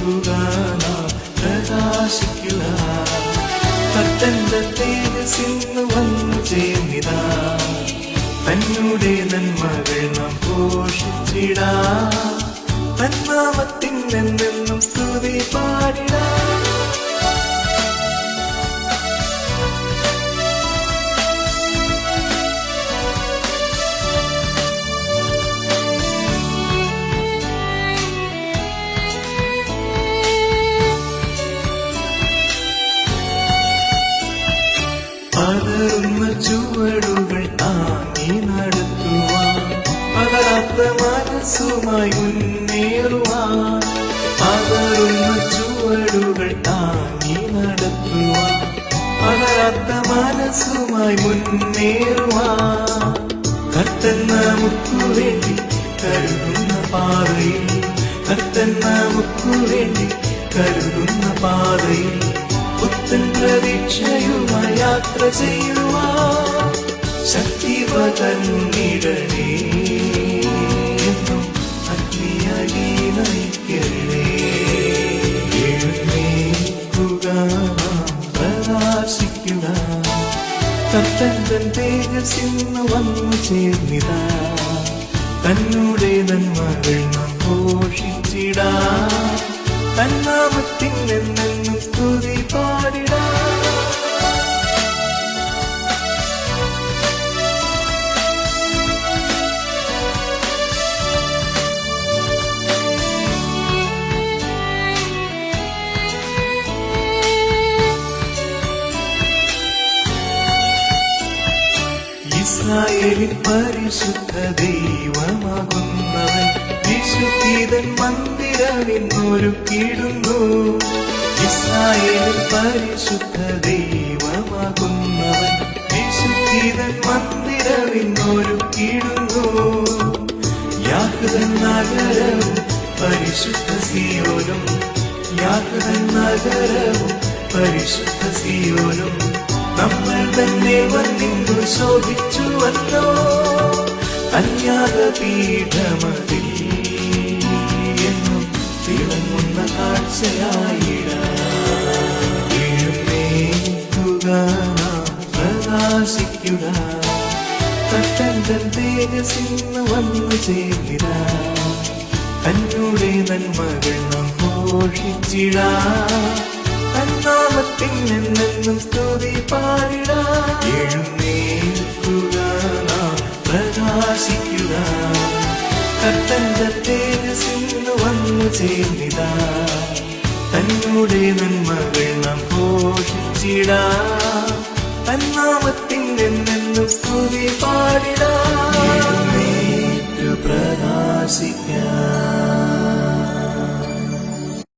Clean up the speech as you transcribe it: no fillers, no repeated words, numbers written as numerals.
നാം പ്രകാശിക്കുക. കർത്തന്റെ തേജസ്സിന്ന് വന്നു ചേർന്നിതാ, തന്നുടെ നന്മകൾ നാം ഘോഷിച്ചിടാം. തന്നാമത്തിനെന്നും സ്തുതി പാടിടാം. പതറുന്ന ചുവടുകൾ താങ്ങി നടത്തുവാൻ, പതറാത്ത മനസ്സുമായി മുന്നേറുവാൻ. പതറുന്ന ചുവടുകൾ താങ്ങി നടത്തുവാൻ, പതറാത്ത മനസ്സുമായി മുന്നേറുവാൻ. കർത്തൻ നമുക്കു വേണ്ടി കരുതുന്ന പാതയിൽ, കർത്തൻ നമുക്കു വേണ്ടി കരുതുന്ന പാതയിൽ പുത്തൻ പ്രതീക്ഷയുമായി യാത്ര ചെയ്യുവാൻ ശക്തി പകർന്നിടണേ. എന്നും അഗ്നിയായി നയിക്കണേ. എഴുന്നേൽക്കുക, പ്രകാശിക്കുക. കർത്തന്റെ തേജസ്സിന്ന് വന്നു ചേർന്നിതാ, തന്നുടെ നന്മകൾ നാം ഘോഷിച്ചിടാം. തന്നാമത്തിനെന്നും സ്തുതി പാടിടാം. ഇസ്രായേലിൻ പരിശുദ്ധ ദൈവമാകുന്നവൻ വിശുദ്ധീതൻ മന്ദിരമിന്നൊരുക്കിയിടുന്നു. ഇസ്രായേലിൻ പരിശുദ്ധ ദൈവമാകുന്നവൻ വിശുദ്ധീതൻ മന്ദിരമിന്നൊരുക്കിയിടുന്നു. യാക്കോബിൻ നഗരവും പരിശുദ്ധ സിയോനും, യാക്കോബിൻ നഗരവും പരിശുദ്ധ സിയോനും നമ്മൾ തന്നെ വന്നിന്നു ശോഭിച്ചുവല്ലോ. അന്യാപീഠമതിൽ എന്നും തിളങ്ങുന്ന കാഴ്ചയായിടാം. എഴുന്നേൽക്കുക, പ്രകാശിക്കുക. കർത്തന്റെ തേജസ്സിന്ന് വന്നു ചേർന്നിതാ, തന്നുടെ നന്മകൾ നാം ഘോഷിച്ചിടാം. തന്നാമത്തിനെന്നും സ്തുതി പാടിടാം. എഴുന്നേൽക്കുക, നാം പ്രകാശിക്കുക. കർത്തന്റെ തേജസ്സിന്ന് വന്നു ചേർന്നിതാ, തന്നുടെ നന്മകൾ നാം ഘോഷിച്ചിടാം. തന്നാമത്തിനെന്നും സ്തുതി പാടിടാം. പ്രകാശിക്കാം.